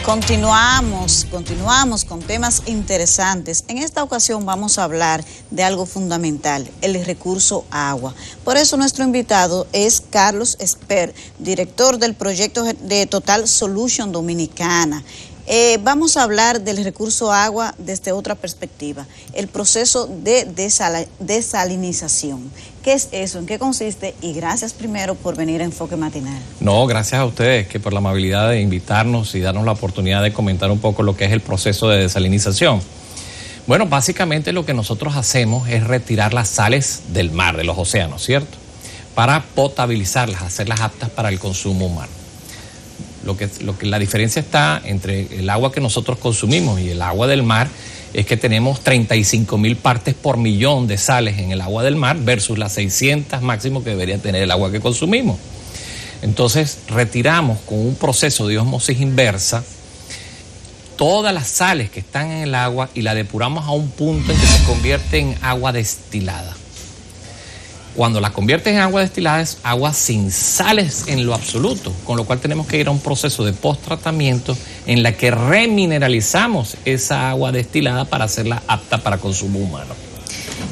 Continuamos con temas interesantes. En esta ocasión vamos a hablar de algo fundamental, el recurso agua. Por eso nuestro invitado es Carlos Esper, director del proyecto de Total Solution Dominicana. Vamos a hablar del recurso agua desde otra perspectiva, el proceso de desalinización. ¿Qué es eso? ¿En qué consiste? Y gracias primero por venir a Enfoque Matinal. No, gracias a ustedes que por la amabilidad de invitarnos y darnos la oportunidad de comentar un poco lo que es el proceso de desalinización. Bueno, básicamente lo que nosotros hacemos es retirar las sales del mar, de los océanos, ¿cierto? Para potabilizarlas, hacerlas aptas para el consumo humano. La diferencia está entre el agua que nosotros consumimos y el agua del mar, es que tenemos 35.000 partes por millón de sales en el agua del mar versus las 600 máximo que debería tener el agua que consumimos. Entonces retiramos con un proceso de ósmosis inversa todas las sales que están en el agua y la depuramos a un punto en que se convierte en agua destilada. Cuando la conviertes en agua destilada es agua sin sales en lo absoluto, con lo cual tenemos que ir a un proceso de post-tratamiento en la que remineralizamos esa agua destilada para hacerla apta para consumo humano.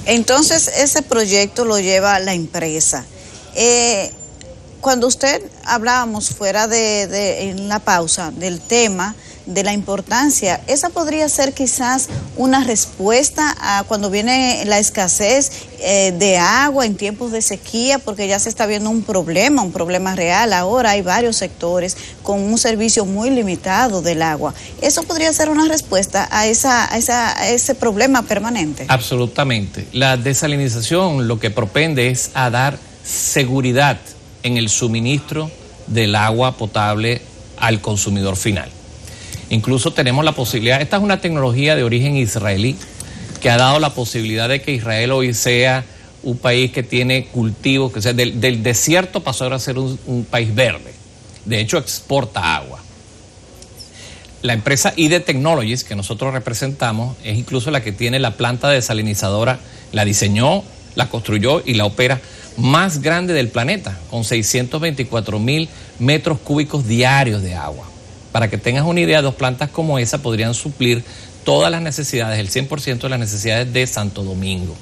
Entonces, ese proyecto lo lleva la empresa. Cuando usted hablábamos fuera en la pausa del tema de la importancia, esa podría ser quizás una respuesta a cuando viene la escasez de agua en tiempos de sequía, porque ya se está viendo un problema real. Ahora hay varios sectores con un servicio muy limitado del agua. ¿Eso podría ser una respuesta a ese problema permanente? Absolutamente. La desalinización lo que propende es a dar seguridad en el suministro del agua potable al consumidor final. Incluso tenemos la posibilidad, esta es una tecnología de origen israelí que ha dado la posibilidad de que Israel hoy sea un país que tiene cultivos, que sea del desierto pasó ahora a ser un país verde. De hecho, exporta agua. La empresa ID Technologies, que nosotros representamos, es incluso la que tiene la planta desalinizadora, la diseñó, la construyó y la opera más grande del planeta, con 624.000 metros cúbicos diarios de agua. Para que tengas una idea, dos plantas como esa podrían suplir todas las necesidades, el 100% de las necesidades de Santo Domingo.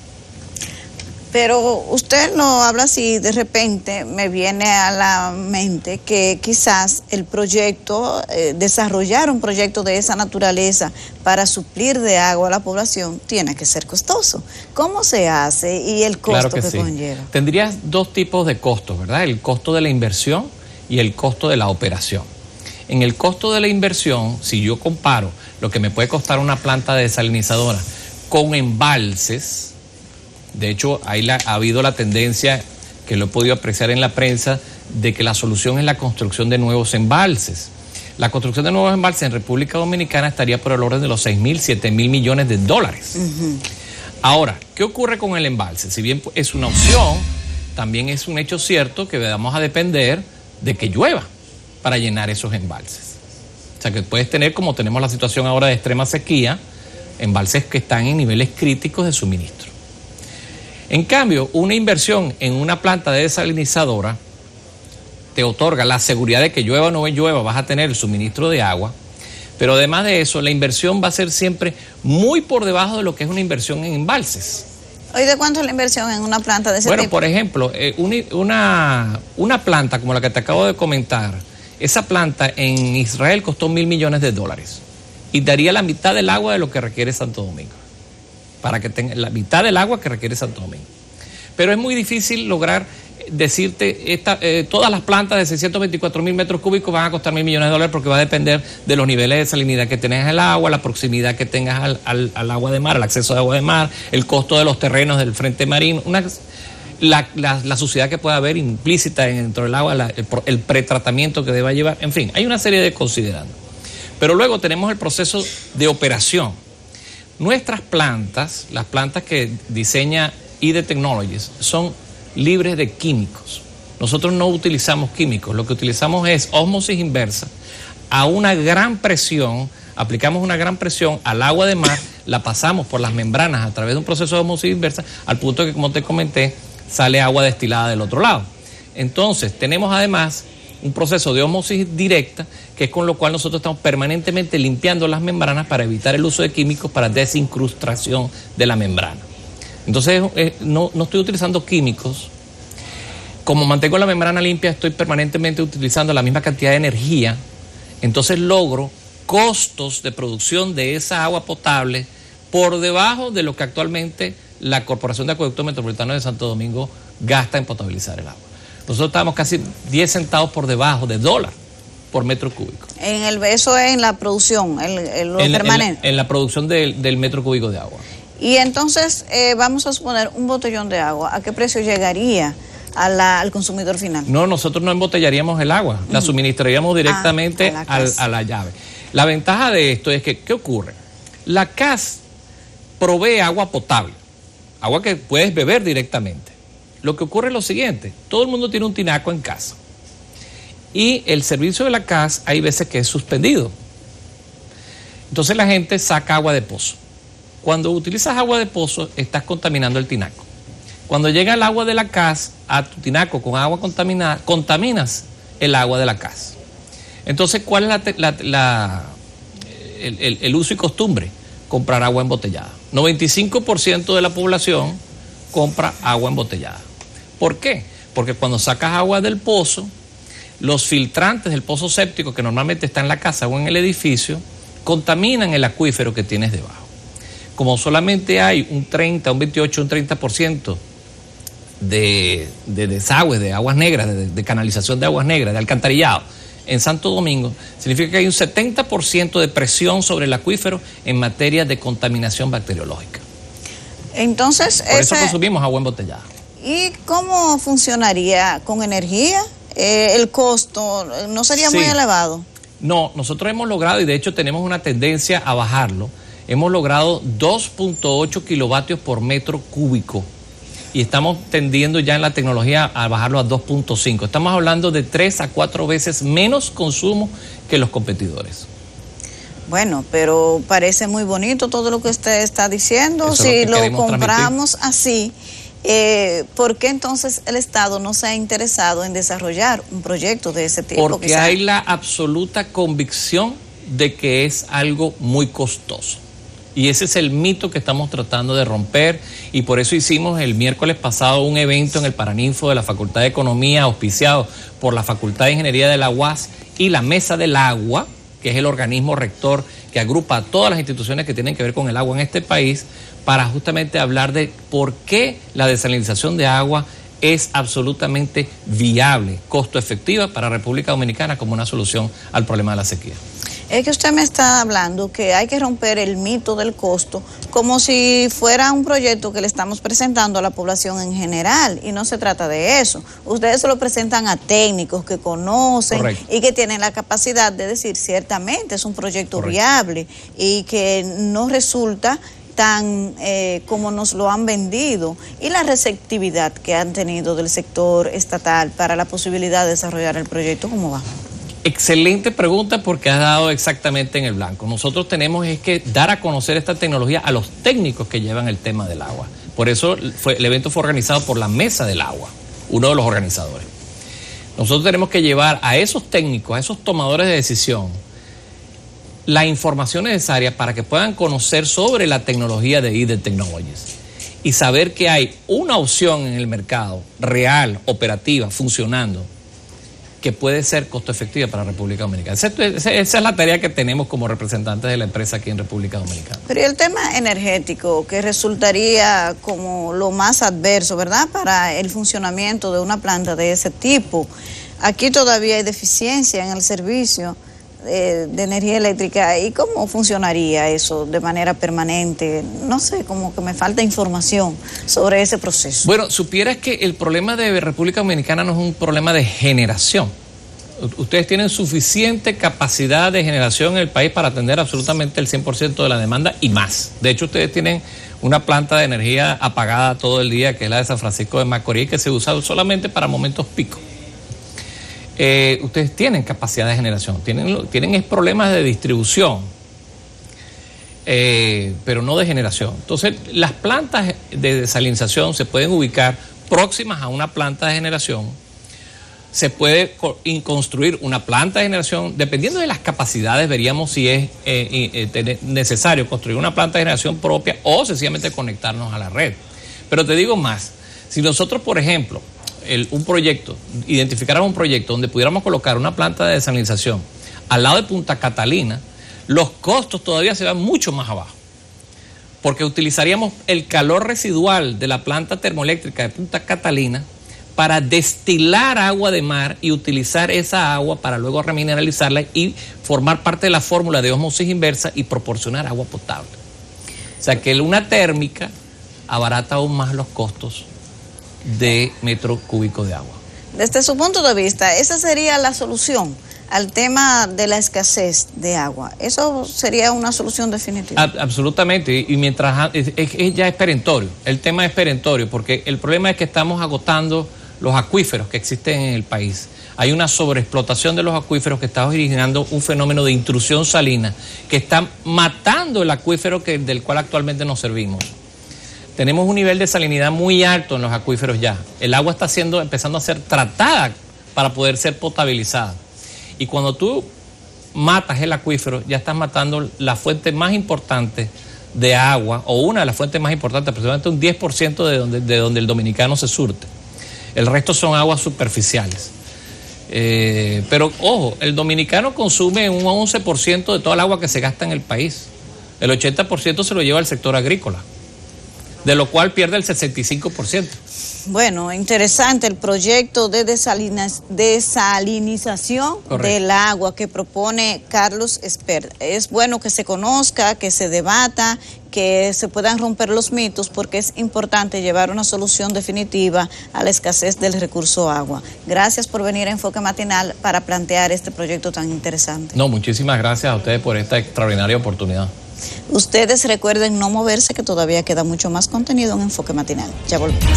Pero usted no habla así, de repente me viene a la mente que quizás el proyecto, desarrollar un proyecto de esa naturaleza para suplir de agua a la población tiene que ser costoso. ¿Cómo se hace y el costo que conlleva? Tendrías dos tipos de costos, ¿verdad? El costo de la inversión y el costo de la operación. En el costo de la inversión, si yo comparo lo que me puede costar una planta desalinizadora con embalses, de hecho ha habido la tendencia, que lo he podido apreciar en la prensa, de que la solución es la construcción de nuevos embalses. La construcción de nuevos embalses en República Dominicana estaría por el orden de los 6.000, 7.000 millones de dólares. Ahora, ¿qué ocurre con el embalse? Si bien es una opción, también es un hecho cierto que vamos a depender de que llueva para llenar esos embalses. O sea que puedes tener, como tenemos la situación ahora de extrema sequía, embalses que están en niveles críticos de suministro. En cambio, una inversión en una planta desalinizadora te otorga la seguridad de que llueva o no llueva, vas a tener el suministro de agua, pero además de eso, la inversión va a ser siempre muy por debajo de lo que es una inversión en embalses. ¿Y de cuánto es la inversión en una planta de ese tipo? Bueno, por ejemplo, una planta como la que te acabo de comentar, esa planta en Israel costó $1.000 millones y daría la mitad del agua de lo que requiere Santo Domingo. Para que tenga la mitad del agua que requiere Santo Domingo. Pero es muy difícil lograr decirte, todas las plantas de 624.000 metros cúbicos van a costar $1.000 millones porque va a depender de los niveles de salinidad que tengas al agua, la proximidad que tengas al agua de mar, al acceso de agua de mar, el costo de los terrenos del frente marino, la suciedad que pueda haber implícita dentro del agua, el pretratamiento que deba llevar, en fin, hay una serie de considerandos. Pero luego tenemos el proceso de operación. Nuestras plantas, las plantas que diseña ID Technologies, son libres de químicos. Nosotros no utilizamos químicos, lo que utilizamos es ósmosis inversa a una gran presión, aplicamos una gran presión al agua de mar, la pasamos por las membranas a través de un proceso de ósmosis inversa, al punto que, como te comenté, sale agua destilada del otro lado. Entonces, tenemos además un proceso de ósmosis directa, que es con lo cual nosotros estamos permanentemente limpiando las membranas para evitar el uso de químicos para desincrustación de la membrana. Entonces, no estoy utilizando químicos. Como mantengo la membrana limpia, estoy permanentemente utilizando la misma cantidad de energía, entonces logro costos de producción de esa agua potable por debajo de lo que actualmente la Corporación de Acueducto Metropolitano de Santo Domingo gasta en potabilizar el agua. Nosotros estamos casi 10 centavos por debajo de dólar por metro cúbico. Eso es en la producción, lo permanente. En la producción del metro cúbico de agua. Y entonces, vamos a suponer un botellón de agua, ¿a qué precio llegaría al consumidor final? No, nosotros no embotellaríamos el agua, la suministraríamos directamente a la llave. La ventaja de esto es que, ¿qué ocurre? La CAS provee agua potable, agua que puedes beber directamente. Lo que ocurre es lo siguiente, todo el mundo tiene un tinaco en casa y el servicio de la CAS hay veces que es suspendido. Entonces la gente saca agua de pozo. Cuando utilizas agua de pozo estás contaminando el tinaco. Cuando llega el agua de la CAS a tu tinaco con agua contaminada, contaminas el agua de la CAS. Entonces, ¿cuál es el uso y costumbre? Comprar agua embotellada. 95% de la población compra agua embotellada. ¿Por qué? Porque cuando sacas agua del pozo, los filtrantes del pozo séptico, que normalmente está en la casa o en el edificio, contaminan el acuífero que tienes debajo. Como solamente hay un 30, un 28, un 30% de desagües, de aguas negras, de canalización de aguas negras, de alcantarillado en Santo Domingo, significa que hay un 70% de presión sobre el acuífero en materia de contaminación bacteriológica. Entonces, por eso consumimos agua embotellada. ¿Y cómo funcionaría? ¿Con energía? ¿El costo no sería muy elevado? No, nosotros hemos logrado, y de hecho tenemos una tendencia a bajarlo, hemos logrado 2.8 kilovatios por metro cúbico. Y estamos tendiendo ya en la tecnología a bajarlo a 2.5. Estamos hablando de 3 a 4 veces menos consumo que los competidores. Bueno, pero parece muy bonito todo lo que usted está diciendo. Si lo compramos así, ¿por qué entonces el Estado no se ha interesado en desarrollar un proyecto de ese tipo? Porque hay la absoluta convicción de que es algo muy costoso. Y ese es el mito que estamos tratando de romper, y por eso hicimos el miércoles pasado un evento en el Paraninfo de la Facultad de Economía, auspiciado por la Facultad de Ingeniería de la UAS y la Mesa del Agua, que es el organismo rector que agrupa a todas las instituciones que tienen que ver con el agua en este país, para justamente hablar de por qué la desalinización de agua es absolutamente viable, costo efectiva para República Dominicana como una solución al problema de la sequía. Es que usted me está hablando que hay que romper el mito del costo como si fuera un proyecto que le estamos presentando a la población en general, y no se trata de eso. Ustedes se lo presentan a técnicos que conocen. Correcto. Y que tienen la capacidad de decir ciertamente es un proyecto Correcto. Viable y que no resulta tan como nos lo han vendido, y la receptividad que han tenido del sector estatal para la posibilidad de desarrollar el proyecto. ¿Cómo va? Excelente pregunta, porque has dado exactamente en el blanco. Nosotros tenemos que dar a conocer esta tecnología a los técnicos que llevan el tema del agua. Por eso el evento fue organizado por la Mesa del Agua, uno de los organizadores. Nosotros tenemos que llevar a esos técnicos, a esos tomadores de decisión, la información necesaria para que puedan conocer sobre la tecnología de IDE Technologies y saber que hay una opción en el mercado real, operativa, funcionando, que puede ser costo efectiva para República Dominicana. Esa es la tarea que tenemos como representantes de la empresa aquí en República Dominicana. Pero y el tema energético, que resultaría como lo más adverso, ¿verdad?, para el funcionamiento de una planta de ese tipo. Aquí todavía hay deficiencia en el servicio de energía eléctrica. ¿Y cómo funcionaría eso de manera permanente? No sé, como que me falta información sobre ese proceso. Bueno, supieras que el problema de República Dominicana no es un problema de generación. Ustedes tienen suficiente capacidad de generación en el país para atender absolutamente el 100% de la demanda y más. De hecho, ustedes tienen una planta de energía apagada todo el día, que es la de San Francisco de Macorís, que se usa solamente para momentos pico. Ustedes tienen capacidad de generación, tienen problemas de distribución, pero no de generación. Entonces, las plantas de desalinización se pueden ubicar próximas a una planta de generación, se puede construir una planta de generación, dependiendo de las capacidades, veríamos si es necesario construir una planta de generación propia o sencillamente conectarnos a la red. Pero te digo más, si nosotros, por ejemplo, identificáramos un proyecto donde pudiéramos colocar una planta de desalinización al lado de Punta Catalina, los costos todavía se van mucho más abajo, porque utilizaríamos el calor residual de la planta termoeléctrica de Punta Catalina para destilar agua de mar y utilizar esa agua para luego remineralizarla y formar parte de la fórmula de ósmosis inversa y proporcionar agua potable. O sea que una térmica abarata aún más los costos de metro cúbico de agua. Desde su punto de vista, esa sería la solución al tema de la escasez de agua. ¿Eso sería una solución definitiva? Absolutamente, y mientras ya es perentorio, el tema es perentorio, porque el problema es que estamos agotando los acuíferos que existen en el país. Hay una sobreexplotación de los acuíferos que está originando un fenómeno de intrusión salina que está matando el acuífero del cual actualmente nos servimos. Tenemos un nivel de salinidad muy alto en los acuíferos ya. El agua está empezando a ser tratada para poder ser potabilizada. Y cuando tú matas el acuífero, ya estás matando la fuente más importante de agua, o una de las fuentes más importantes, aproximadamente un 10% de donde el dominicano se surte. El resto son aguas superficiales. Pero ojo, el dominicano consume un 11% de toda el agua que se gasta en el país. El 80% se lo lleva al sector agrícola, de lo cual pierde el 65%. Bueno, interesante el proyecto de desalinización del agua que propone Carlos Espert. Es bueno que se conozca, que se debata, que se puedan romper los mitos, porque es importante llevar una solución definitiva a la escasez del recurso agua. Gracias por venir a Enfoque Matinal para plantear este proyecto tan interesante. No, muchísimas gracias a ustedes por esta extraordinaria oportunidad. Ustedes recuerden no moverse, que todavía queda mucho más contenido en Enfoque Matinal. Ya volvemos.